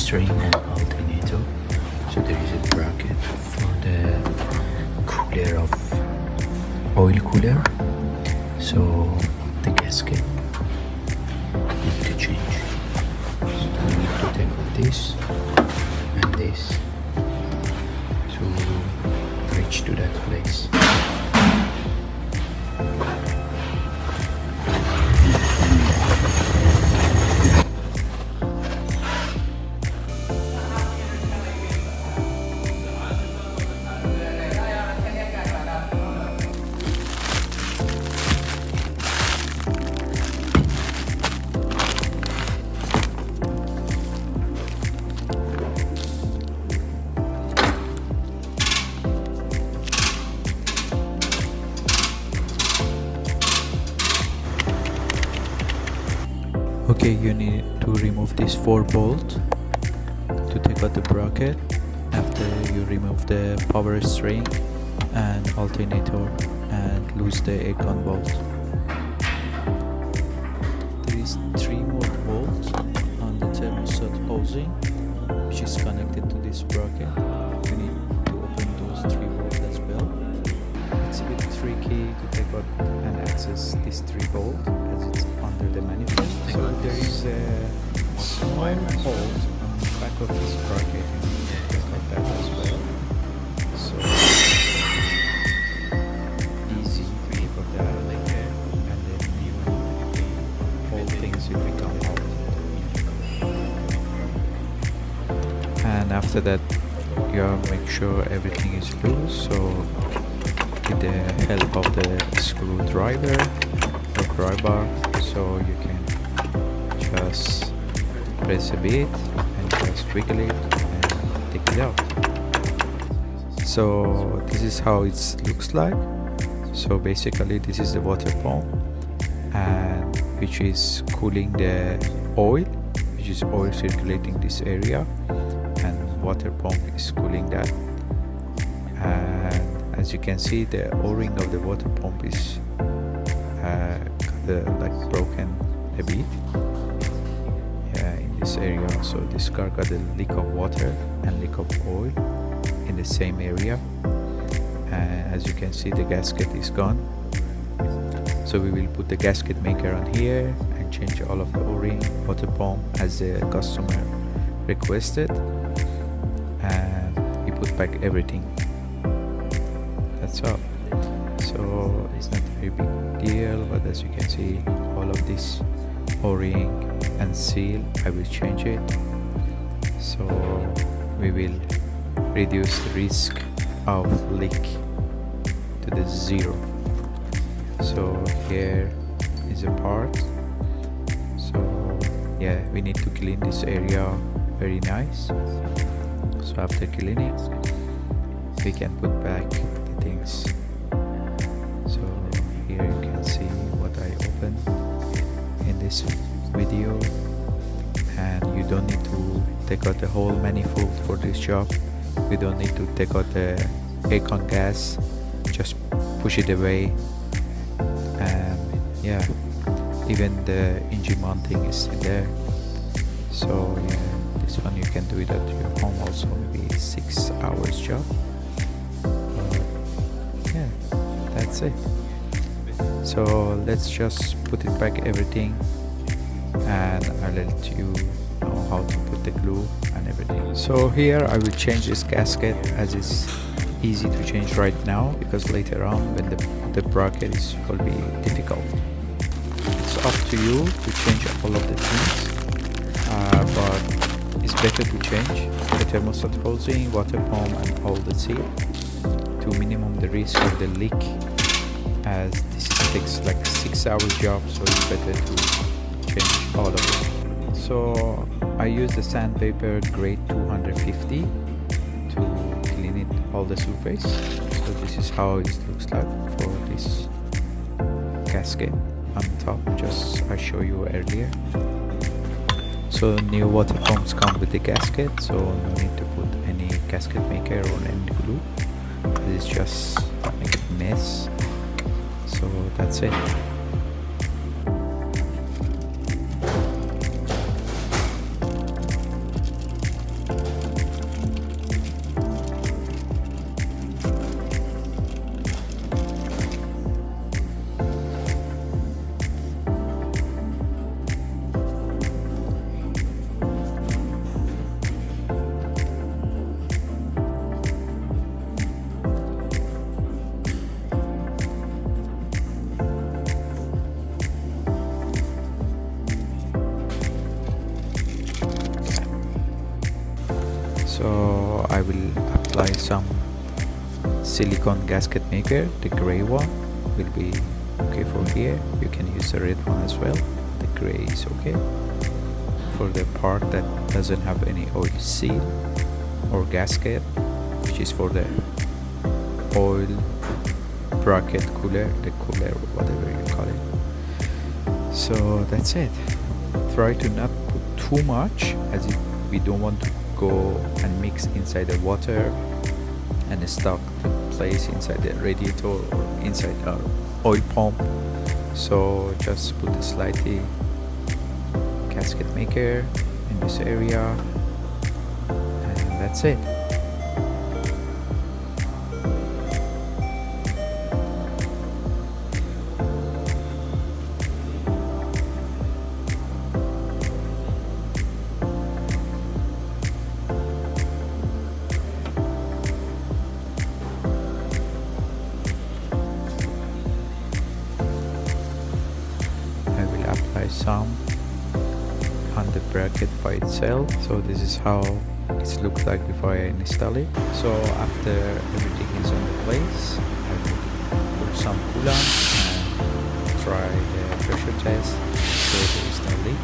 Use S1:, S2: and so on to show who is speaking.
S1: string and alternator. So there is a bracket for the cooler of oil cooler. So the gasket need to change. So we need to take off this and this to reach to that place. Okay, you need to remove this 4 bolt to take out the bracket. After you remove the power string and alternator and lose the aircon bolt. There is 3 more bolts on the thermostat housing which is connected to this bracket. You need to open those 3 bolts as well. It's a bit tricky to take out and access this 3 bolt as it's under the manifest. So there is a small hole on the back of this bracket, just like that as well. So easy to take out that like that, and then even the whole things will become out. And after that, you make sure everything is loose. So with the help of the screwdriver or pry bar, so you can just press a bit and just wiggle it and take it out. So this is how it looks like. So basically this is the water pump, and which is cooling the oil, which is oil circulating this area, and water pump is cooling that. And as you can see, the o-ring of the water pump is like broken a bit, in this area. So this car got a leak of water and leak of oil in the same area, and as you can see, the gasket is gone. So we will put the gasket maker on here and change all of the o-ring, water pump as the customer requested, and we put back everything. That's all. So it's not a very big deal, but as you can see, all of this o-ring and seal, I will change it, so we will reduce the risk of leak to the 0. So here is a part. So yeah, we need to clean this area very nice. So after cleaning, we can put back the things. So here you can see what I opened in this video, and you don't need to take out the whole manifold for this job. You don't need to take out the aircon gas, just push it away. And yeah, even the engine mounting is in there. So yeah, this one you can do it at your home also, maybe 6 hours job. Yeah, that's it. So let's just put it back everything, and I'll let you know how to put the glue and everything. So here I will change this gasket, as it's easy to change right now, because later on when the bracket will be difficult. It's up to you to change all of the things, but it's better to change the thermostat housing, water pump and all the seal to minimum the risk of the leak, as this takes like 6 hours job, so it's better to change all of it. So I use the sandpaper grade 250 to clean it all the surface. So this is how it looks like for this gasket on top, just I show you earlier. So new water pumps come with the gasket, so no need to put any gasket maker or any glue. It's just make a mess. So that's it. So I will apply some silicone gasket maker. The gray one will be okay for here. You can use the red one as well. The gray is okay for the part that doesn't have any oil seal or gasket, which is for the oil bracket cooler, the cooler, whatever you call it. So that's it. Try to not put too much, as we don't want to go and mix inside the water and stuck the place inside the radiator or inside our oil pump. So just put a slightly gasket maker in this area, and that's it. I will apply some on the bracket by itself. So this is how it looks like before I install it. So after everything is on the place, I will put some coolant and try the pressure test so there is no leak.